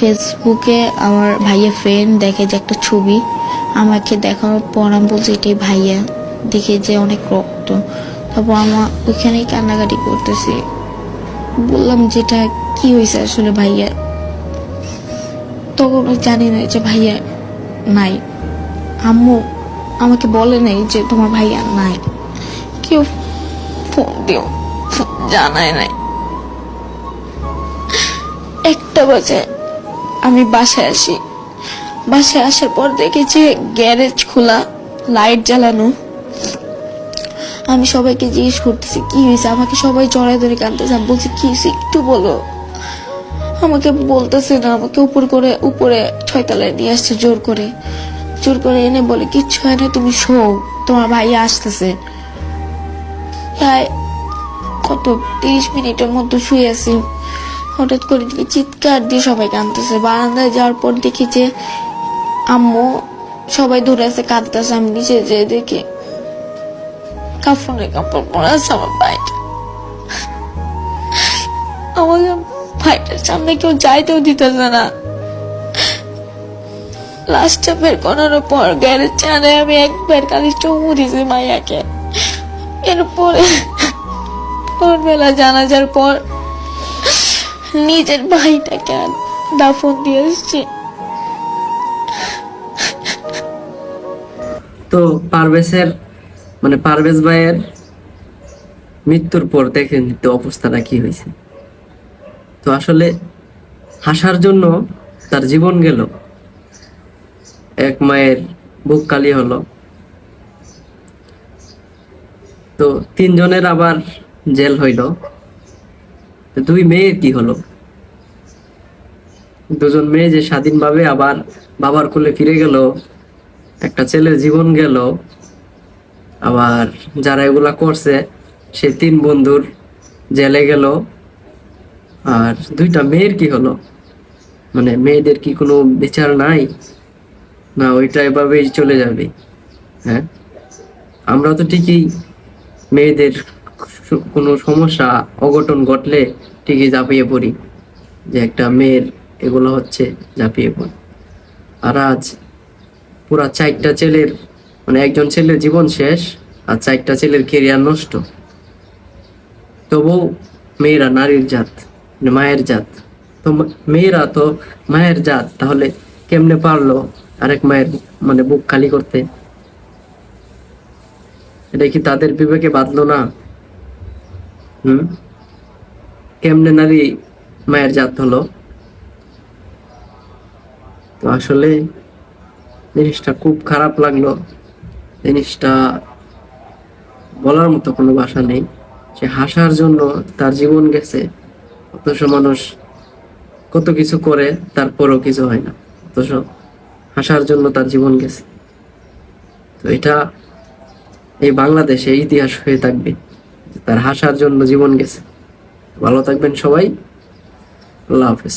ফেসবুকে আমার ভাইয়া ফ্রেন্ড দেখে যে একটা ছবি, আমাকে দেখানোর পর আমি বলছি এটাই ভাইয়া, দেখে যে অনেক রক্ত। তারপর আমার ওইখানেই কান্নাকাটি করতেছি, বললাম যেটা কি হয়েছে আসলে ভাইয়া। তখন জানি না যে ভাইয়া নাই, আম্মু আমাকে বলে নাই যে তোমার ভাইয়া নাই, কেউ ফোন দিও জানায় নাই। 1টা বাজে আমি বাসায় আসি, বাসায় আসার পর দেখি যে গ্যারেজ খোলা, লাইট জ্বালানো। আমি সবাইকে জিজ্ঞেস করতেছি কি হয়েছে, আমাকে সবাই জড়ায় ধরে কাঁদতেছে। আমি বলছি কি হয়েছে একটু বলো, আমাকে বলতেছে না। আমাকে উপরে 6 তলায় নিয়ে আসছে জোর করে এনে বলে কিচ্ছু হয় না, তুমি শো, তোমার ভাই আসতেছে। প্রায় 30 মিনিটের মতো শুয়ে আছি, হঠাৎ করে দেখি চিৎকার দিয়ে সবাই কাঁদতেছে। বারান্দায় যাওয়ার পর দেখি যে আম্মু সবাই দূরে আছে কাঁদতেছে। আমি নিচে যেয়ে দেখি কাপড়ে কাপড় পরে আছে আমার ভাইটা। আমাকে ভাইটার সামনে কেউ যাইতেও দিতেছে না। লাস্টটা বের করার পর গ্যারেজ চানে আমি একবার খালি চুমু দিয়েছি মাইয়াকে। এরপরে ভোরবেলা জানাজার পর নিজের ভাইটাকে দাফন দিয়ে এসছি। তো পারভেজ ভাইয়ের মৃত্যুর পর দেখেন তো অবস্থাটা কি হয়েছে। তো আসলে হাসার জন্য তার জীবন গেল, এক মায়ের বুক কালি হলো। তো 3 জনের আবার জেল হইল। 2 মেয়ের কি হলো? 2জন মেয়ে যে স্বাধীনভাবে আবার বাবার কোলে ফিরে গেল, একটা ছেলের জীবন গেল। আবার যারা এগুলা করছে সে 3 বন্ধুর জেলে গেল। আর 2টা মেয়ের কি হলো? মেয়েদের কি কোনো বিচার নাই? না ওইটা এভাবেই চলে যাবে? হ্যাঁ, আমরা তো ঠিকই মেয়েদের কোনো সমস্যা অঘটন ঘটলে ঠিকই ঝাঁপিয়ে পড়ি, যে একটা মেয়ের এগুলো হচ্ছে ঝাঁপিয়ে পড়ি। আর আজ পুরা 4টা ছেলের একজন ছেলের জীবন শেষ, আর 4টা ছেলের কেরিয়ার নষ্ট। তবু মেয়েরা নারীর জাত, মায়ের জাত। তো মেয়েরা তো মায়ের জাত, তাহলে কেমনে পারলো আরেক মায়ের বুক খালি করতে? এটা কি তাদের বিবেকে বাঁধলো না? কেমনে নারী মায়ের জাত হলো? তো আসলে জিনিসটা খুব খারাপ লাগলো। জিনিসটা বলার মতো কোনো ভাষা নেই। সে হাসার জন্য তার জীবন গেছে, অথচ মানুষ কত কিছু করে তারপরও কিছু হয় না, অথচ হাসার জন্য তার জীবন গেছে। তো এটা এই বাংলাদেশে ইতিহাস হয়ে থাকবে, তার হাসার জন্য জীবন গেছে। ভালো থাকবেন সবাই, আল্লাহ হাফেজ।